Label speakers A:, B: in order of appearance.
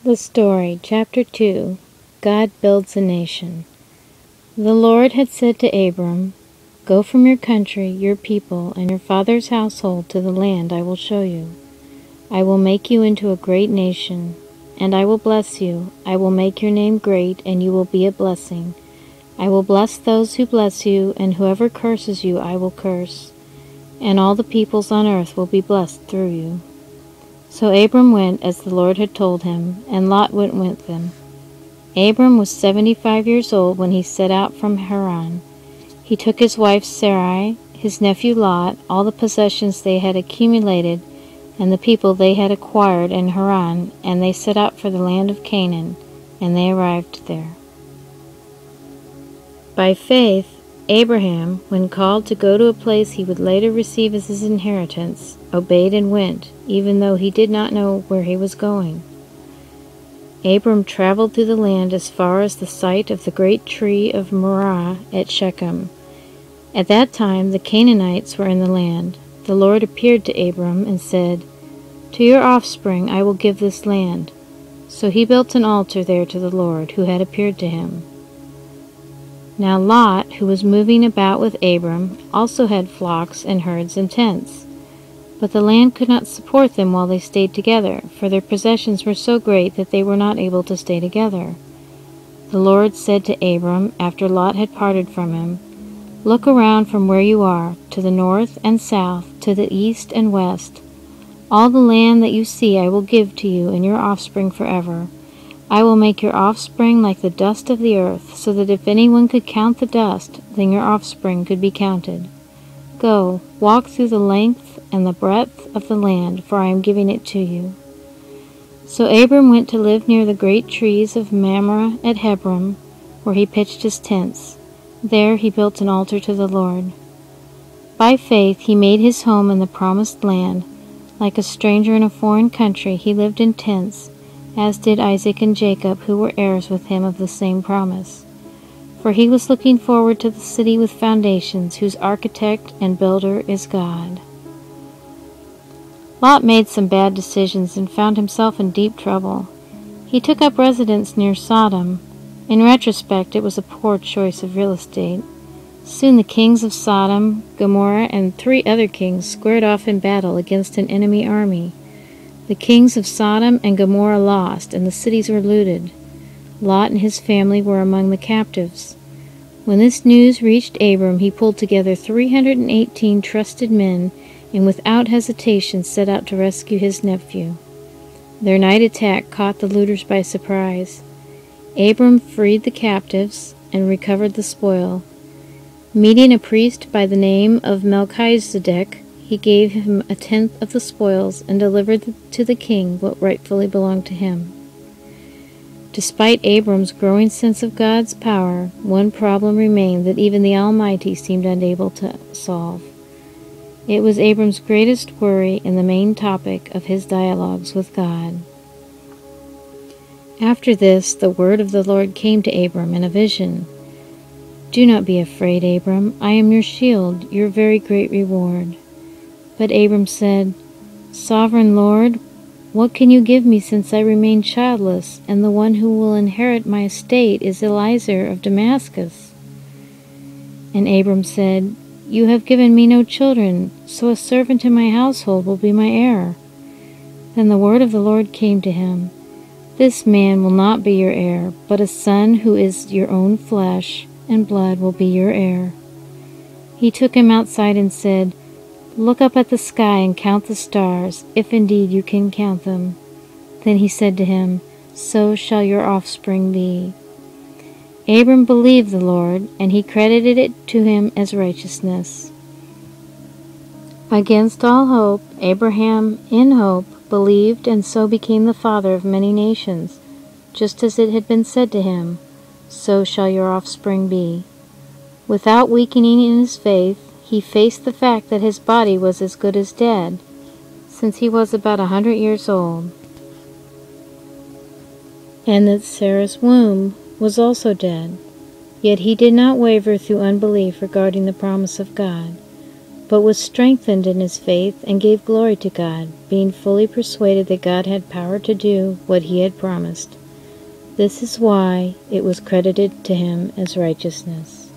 A: The story, Chapter 2, God Builds a Nation. The Lord had said to Abram, "Go from your country, your people, and your father's household to the land I will show you. I will make you into a great nation, and I will bless you. I will make your name great, and you will be a blessing. I will bless those who bless you, and whoever curses you I will curse, and all the peoples on earth will be blessed through you." So Abram went as the Lord had told him, and Lot went with him. Abram was 75 years old when he set out from Haran. He took his wife Sarai, his nephew Lot, all the possessions they had accumulated, and the people they had acquired in Haran, and they set out for the land of Canaan, and they arrived there. By faith, Abraham, when called to go to a place he would later receive as his inheritance, obeyed and went, even though he did not know where he was going. Abram traveled through the land as far as the site of the great tree of Moreh at Shechem. At that time the Canaanites were in the land. The Lord appeared to Abram and said, "To your offspring I will give this land." So he built an altar there to the Lord, who had appeared to him. Now Lot, who was moving about with Abram, also had flocks and herds and tents. But the land could not support them while they stayed together, for their possessions were so great that they were not able to stay together. The Lord said to Abram, after Lot had parted from him, "Look around from where you are, to the north and south, to the east and west. All the land that you see I will give to you and your offspring forever. I will make your offspring like the dust of the earth, so that if anyone could count the dust, then your offspring could be counted. Go, walk through the length and the breadth of the land, for I am giving it to you." So Abram went to live near the great trees of Mamre at Hebron, where he pitched his tents. There he built an altar to the Lord. By faith he made his home in the promised land. Like a stranger in a foreign country, he lived in tents, as did Isaac and Jacob, who were heirs with him of the same promise. For he was looking forward to the city with foundations, whose architect and builder is God. Lot made some bad decisions and found himself in deep trouble. He took up residence near Sodom. In retrospect, it was a poor choice of real estate. Soon the kings of Sodom, Gomorrah, and 3 other kings squared off in battle against an enemy army. The kings of Sodom and Gomorrah lost, and the cities were looted. Lot and his family were among the captives. When this news reached Abram, he pulled together 318 trusted men, and without hesitation set out to rescue his nephew. Their night attack caught the looters by surprise. Abram freed the captives and recovered the spoil. Meeting a priest by the name of Melchizedek, he gave him 1/10 of the spoils and delivered to the king what rightfully belonged to him. Despite Abram's growing sense of God's power, one problem remained that even the Almighty seemed unable to solve. It was Abram's greatest worry and the main topic of his dialogues with God. After this, the word of the Lord came to Abram in a vision. "Do not be afraid, Abram. I am your shield, your very great reward." But Abram said, "Sovereign Lord, what can you give me since I remain childless, and the one who will inherit my estate is Eliezer of Damascus?" And Abram said, "You have given me no children, so a servant in my household will be my heir." Then the word of the Lord came to him, "This man will not be your heir, but a son who is your own flesh and blood will be your heir." He took him outside and said, "Look up at the sky and count the stars, if indeed you can count them." Then he said to him, "So shall your offspring be." Abram believed the Lord, and he credited it to him as righteousness. Against all hope, Abraham, in hope, believed, and so became the father of many nations, just as it had been said to him, "So shall your offspring be." Without weakening in his faith, he faced the fact that his body was as good as dead, since he was about 100 years old, and that Sarah's womb was also dead. Yet he did not waver through unbelief regarding the promise of God. but was strengthened in his faith and gave glory to God, being fully persuaded that God had power to do what he had promised. This is why it was credited to him as righteousness.